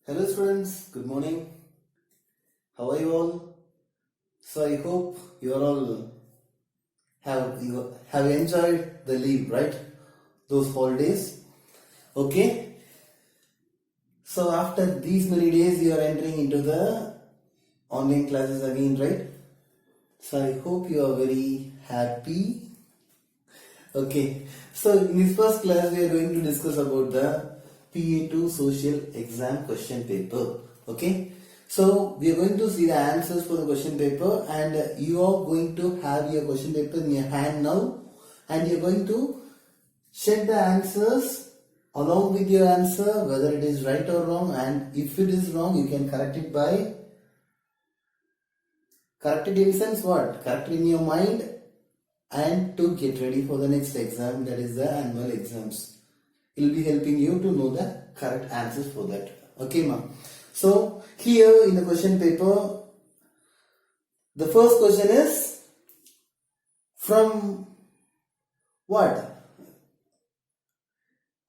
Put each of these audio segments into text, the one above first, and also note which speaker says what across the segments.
Speaker 1: Hello students, good morning. How are you all? So I hope you are all have enjoyed the leave, right? Those holidays. Okay. So after these many days you are entering into the online classes again, right? So I hope you are very happy. Okay. So in this first class we are going to discuss about the PA2 social exam question paper. Okay. So we are going to see the answers for the question paper, and you are going to have your question paper in your hand now, and you are going to check the answers along with your answer whether it is right or wrong, and if it is wrong you can correct it in sense what? Correct it in your mind and to get ready for the next exam, that is the annual exams. It will be helping you to know the correct answers for that. Okay, ma'am. So here in the question paper, the first question is from what?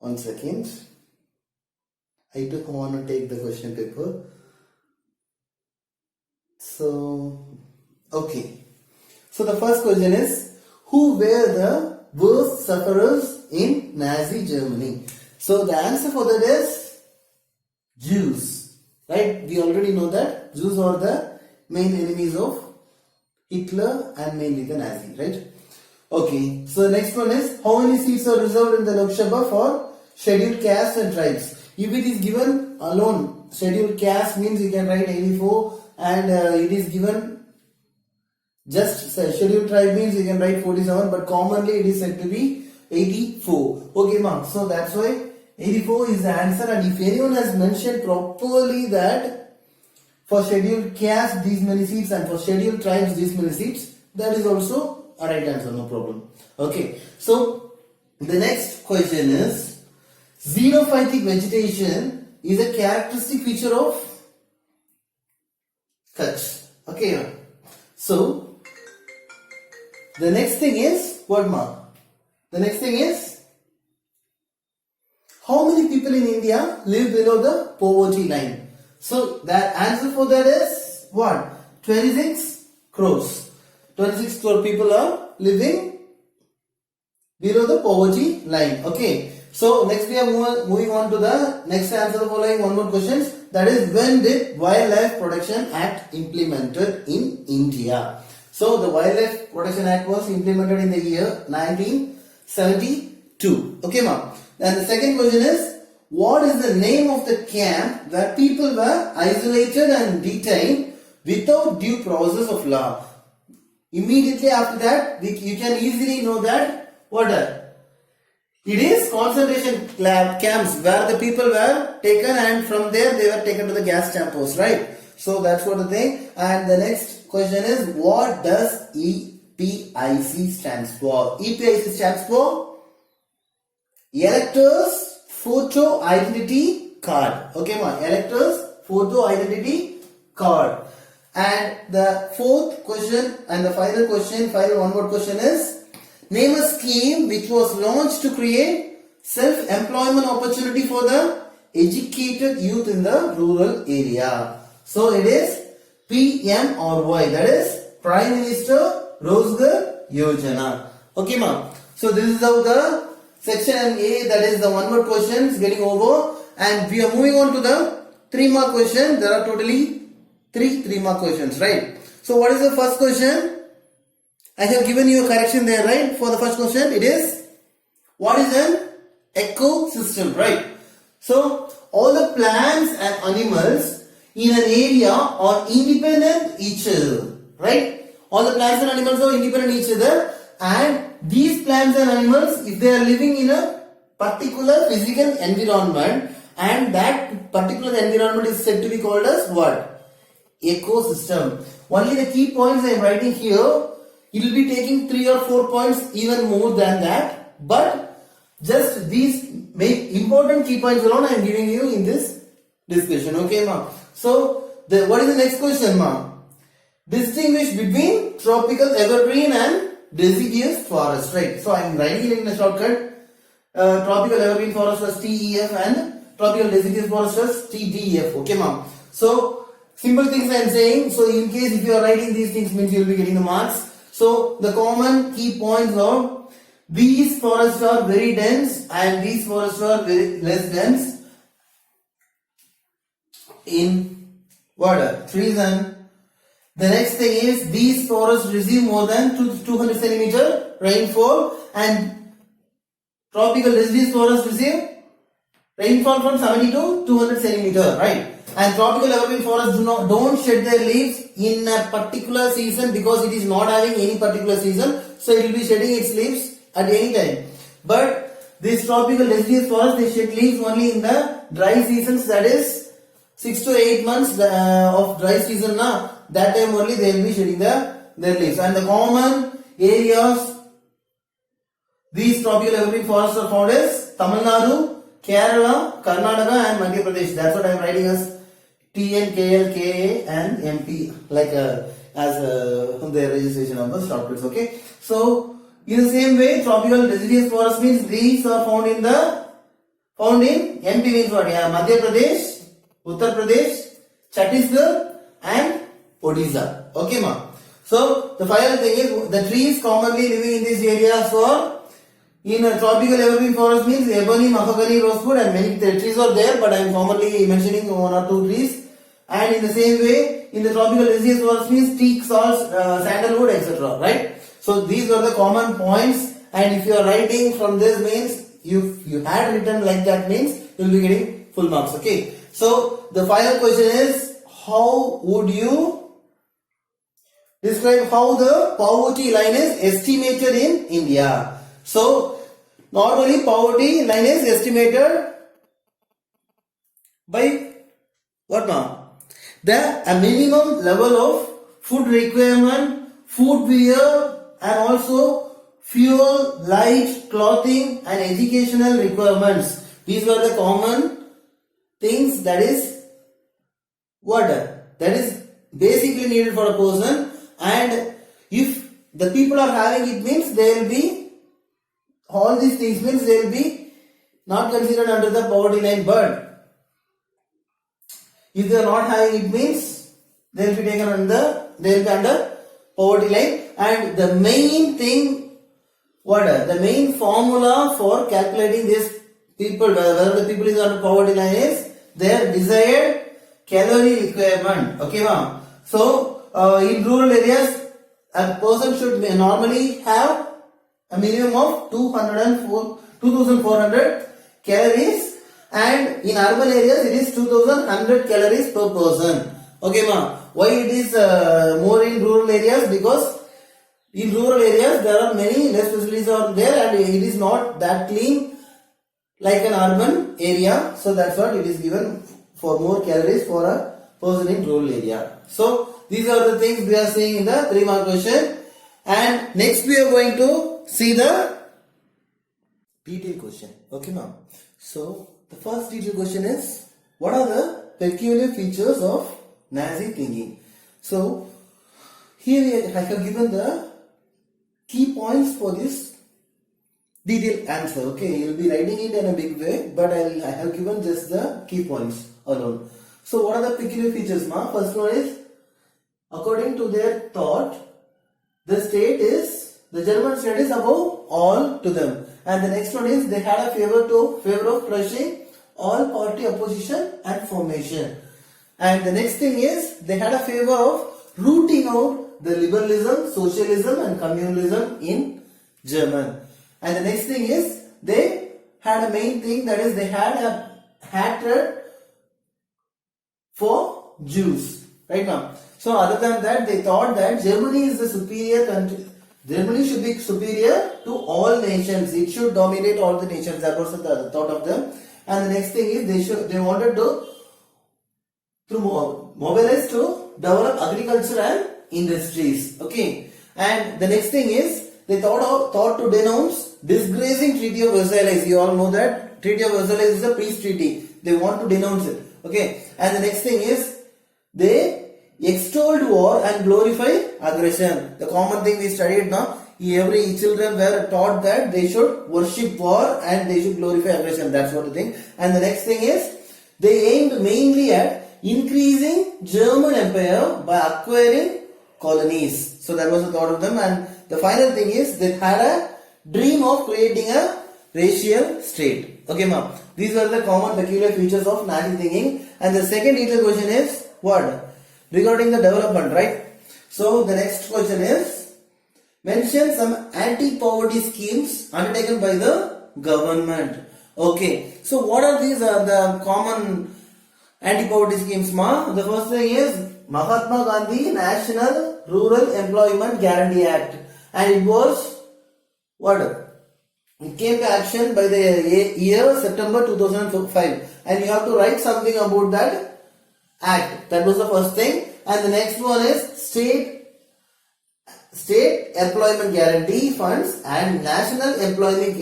Speaker 1: One second. I took want to take the question paper. So, okay. So the first question is, who were the worst sufferers in Nazi Germany? So the answer for that is Jews. Right? We already know that Jews are the main enemies of Hitler and mainly the Nazi. Right? Okay. So the next one is, how many seats are reserved in the Lok Sabha for scheduled castes and tribes? If it is given alone, scheduled caste means you can write 84, and it is given just scheduled tribe means you can write 47, but commonly it is said to be 84. Okay, ma'am. So that's why 84 is the answer, and if anyone has mentioned properly that for scheduled caste these many seats and for scheduled tribes these many seats, that is also a right answer, no problem. Okay, so the next question is, xenophytic vegetation is a characteristic feature of Kutch. Okay, so the next thing is what, ma? The next thing is, how many people in India live below the poverty line? So the answer for that is what? 26 crores. 26 crore people are living below the poverty line. Okay. So next we are moving on to the next answer following one more questions. That is, when did Wildlife Protection Act implemented in India? So the Wildlife Protection Act was implemented in the year 1972. Okay, ma'am. And the second question is, what is the name of the camp where people were isolated and detained without due process of law? Immediately after that, you can easily know that what it is concentration camps where the people were taken, and from there they were taken to the gas chambers, right? So that's what the thing. And the next question is, what does EPIC stands for? EPIC stands for Electors Photo Identity Card. Okay, ma. Electors Photo Identity Card. And the fourth question and the final one more question is, name a scheme which was launched to create self-employment opportunity for the educated youth in the rural area. So it is PMRY, that is Prime Minister Rozgar Yojana. Okay, ma'am. So this is how the section A, that is the one word questions getting over, and we are moving on to the 3 mark question. There are totally 3 mark questions, right? So what is the first question? I have given you a correction there, right? For the first question, it is, what is an ecosystem, right? So all the plants and animals in an area are independent each other, right? All the plants and animals are independent each other, and these plants and animals, if they are living in a particular physical environment, and that particular environment is said to be called as what? Ecosystem. Only the key points I am writing here. It will be taking 3 or 4 points, even more than that, but just these important key points alone I am giving you in this discussion. Okay, ma'am. So what is the next question, ma'am? Distinguish between tropical evergreen and deciduous forest, right? So I am writing it in a shortcut. Tropical evergreen forest was TEF and tropical deciduous forests TDF. Okay, ma'am. So simple things I am saying. So in case if you are writing these things means you will be getting the marks. So the common key points are these forests are very dense and these forests are very less dense in water. Reason. The next thing is these forests receive more than 200 centimeter rainfall and tropical deciduous forests receive rainfall from 70 to 200 centimeter, right? And tropical evergreen forests don't shed their leaves in a particular season because it is not having any particular season, so it will be shedding its leaves at any time. But these tropical deciduous forests, they shed leaves only in the dry seasons, that is 6 to 8 months of dry season. That time only they will be shedding their leaves. And the common areas these tropical evergreen forests are found is Tamil Nadu, Kerala, Karnataka and Madhya Pradesh. That's what I am writing as TN, KL, KA and MP, like as the registration of the stockpiles. Okay. So in the same way, tropical deciduous forest means these are found in MP means what? Yeah, Madhya Pradesh, Uttar Pradesh, Chhattisgarh and Odisha. Okay, ma. So the final thing is the trees commonly living in these areas are in a tropical evergreen forest means ebony, mahogany, rosewood and many trees are there, but I am commonly mentioning 1 or 2 trees. And in the same way, in the tropical deciduous forest means teak, salt, sandalwood, etc. Right? So these are the common points. And if you are writing from this means you had written like that means you will be getting full marks. Okay. So the final question is, how would you describe how the poverty line is estimated in India? So normally poverty line is estimated by what, ma'am? A minimum level of food requirement, food wear and also fuel, light, clothing and educational requirements. These are the common things that is that is basically needed for a person. And if the people are having it means they will be, all these things means they will be not considered under the poverty line, but if they are not having it means they will be taken under, they will be under poverty line. And the main thing, the main formula for calculating this people, whether the people is under poverty line is their desired calorie requirement. Okay, ma'am. So in rural areas, a person should normally have a minimum of 2400 calories, and in urban areas it is 2100 calories per person. Okay, ma'am. Why it is more in rural areas? Because in rural areas there are many less facilities are there and it is not that clean like an urban area. So that's what it is given for more calories for a person in rural area. So these are the things we are seeing in the 3-mark question. And next we are going to see the detailed question. Okay, ma'am. So the first detailed question is, what are the peculiar features of Nazi thinking? So here I have given the key points for this detailed answer. Okay, you will be writing it in a big way, but I have given just the key points alone. So what are the peculiar features, ma'am? First one is, according to their thought, the German state is above all to them. And the next one is, they had a favor of crushing all party opposition and formation. And the next thing is, they had a favor of rooting out the liberalism, socialism and communalism in German. And the next thing is, they had a main thing, that is they had a hatred for Jews. Right now. So other than that, they thought that Germany is the superior country. Germany should be superior to all nations. It should dominate all the nations. That was the thought of them. And the next thing is, they wanted to mobilize to develop agriculture and industries. Okay. And the next thing is, they thought to denounce disgracing Treaty of Versailles. You all know that Treaty of Versailles is a peace treaty. They want to denounce it. Okay. And the next thing is, they extolled war and glorify aggression. The common thing we studied now, every children were taught that they should worship war and they should glorify aggression. That's what the thing. And the next thing is they aimed mainly at increasing German empire by acquiring colonies. So that was the thought of them. And the final thing is they had a dream of creating a racial state. Okay, ma'am. These were the common peculiar features of Nazi thinking. And the second detailed question is what? Regarding the development, right? So the next question is mention some anti-poverty schemes undertaken by the government. Okay. So what are these the common anti-poverty schemes, ma? The first thing is Mahatma Gandhi National Rural Employment Guarantee Act, and it was what? It came to action by the year September 2005, and you have to write something about that act. That was the first thing. And the next one is state employment guarantee funds and national employment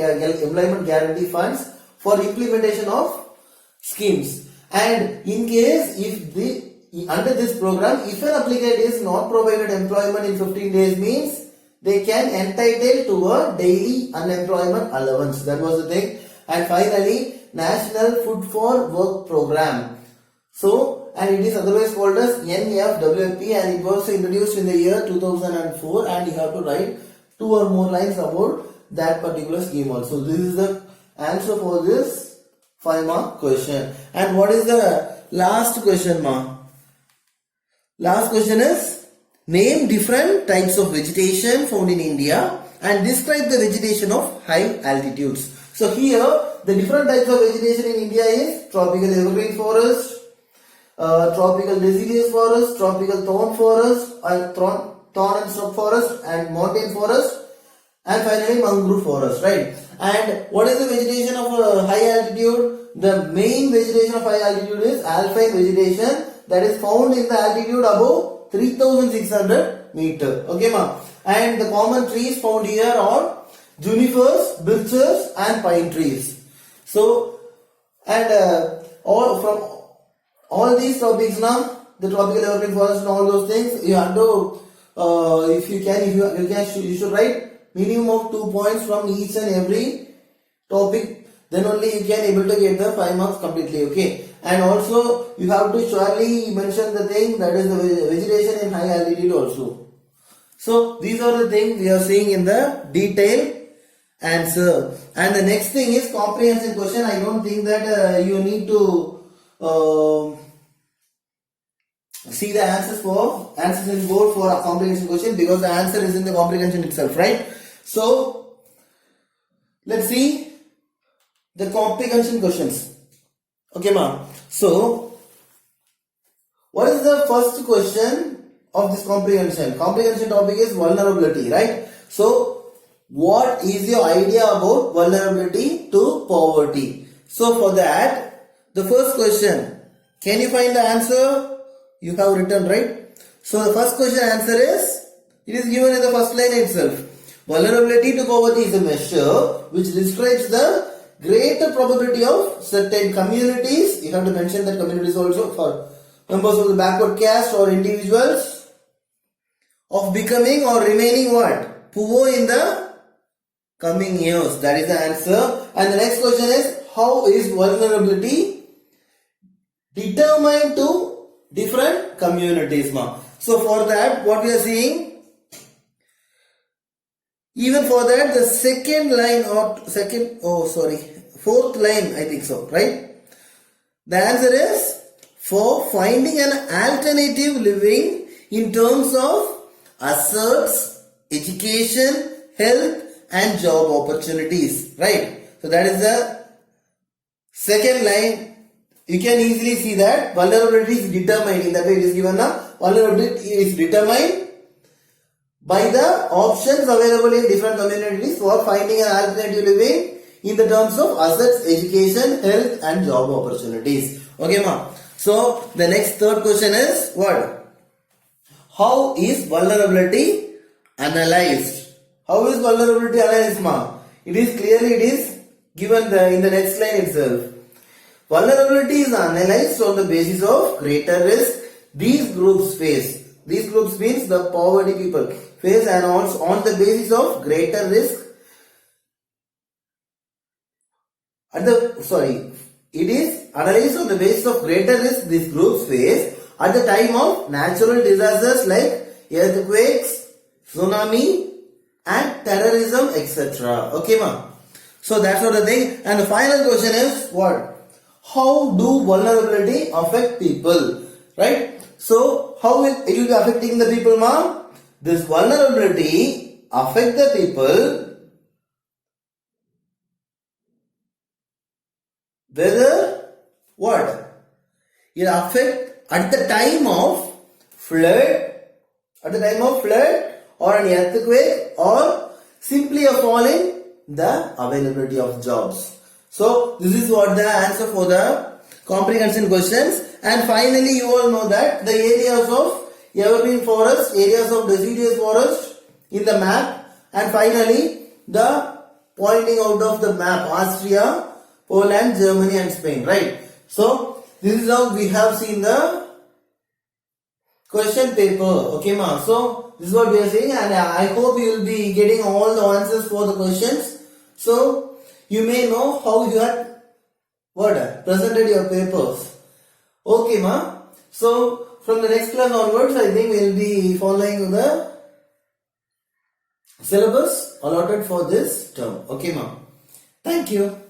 Speaker 1: guarantee funds for implementation of schemes. And in case if under this program, if an applicant is not provided employment in 15 days, means they can entitle to a daily unemployment allowance. That was the thing. And finally, National Food for Work Program. So, and it is otherwise called as NFWP, and it was introduced in the year 2004, and you have to write 2 or more lines about that particular scheme also. This is the answer for this 5-mark question. And what is the last question, ma? Last question is name different types of vegetation found in India and describe the vegetation of high altitudes. So here the different types of vegetation in India is tropical evergreen forest, tropical deciduous forest, tropical thorn forest, and thorn and shrub forest, and mountain forest, and finally mangrove forest, right? And what is the vegetation of high altitude? The main vegetation of high altitude is alpine vegetation that is found in the altitude above 3600 meter. Okay, ma'am. And the common trees found here are junipers, birches, and pine trees. So, and all these topics now, the tropical evergreen forest and all those things, you have to, if you should write minimum of 2 points from each and every topic. Then only you can able to get the 5 marks completely. Okay. And also you have to surely mention the thing that is the vegetation in high altitude also. So these are the things we are seeing in the detailed answer. And the next thing is comprehension question. I don't think that you need to see the answers in board for a comprehension question, because the answer is in the comprehension itself, right? So let's see the comprehension questions. Okay, ma'am. So what is the first question of this comprehension? Comprehension topic is vulnerability, right? So what is your idea about vulnerability to poverty? So for that, the first question, can you find the answer? You have written, right? So the first question answer is, it is given in the first line itself. Vulnerability to poverty is a measure which describes the greater probability of certain communities. You have to mention that communities also for members of the backward caste or individuals of becoming or remaining what? Poor in the coming years. That is the answer. And the next question is, how is vulnerability determined to different communities, ma? So for that, what we are seeing, even for that, the fourth line, I think so, right? The answer is for finding an alternative living in terms of assets, education, health, and job opportunities, right? So that is the second line. You can easily see that vulnerability is determined, in the way it is given now. Vulnerability is determined by the options available in different communities for finding an alternative living in the terms of assets, education, health, and job opportunities. Okay, ma. So the next third question is what? How is vulnerability analyzed? How is vulnerability analyzed, ma? It is given in the next line itself. Vulnerability is analyzed on the basis of greater risk these groups face. These groups means the poverty people phase and also on the basis of greater risk it is analyzed on the basis of greater risk these groups face at the time of natural disasters like earthquakes, tsunami and terrorism, etc. Okay, ma. So that's what the thing. And the final question is what? How do vulnerability affect people? Right? So how it will be affecting the people, ma? This vulnerability affect the people whether what? It affect at the time of flood, or an earthquake or simply a fall in the availability of jobs. So this is what the answer for the comprehension questions. And finally you all know that the areas of evergreen forest, areas of deciduous forest in the map, and finally the pointing out of the map Austria, Poland, Germany and Spain, right? So this is how we have seen the question paper. Okay, ma. So this is what we are saying, and I hope you will be getting all the answers for the questions. So you may know how you had presented your papers. Okay, ma. So from the next class onwards, I think we will be following the syllabus allotted for this term. Okay, ma. Thank you.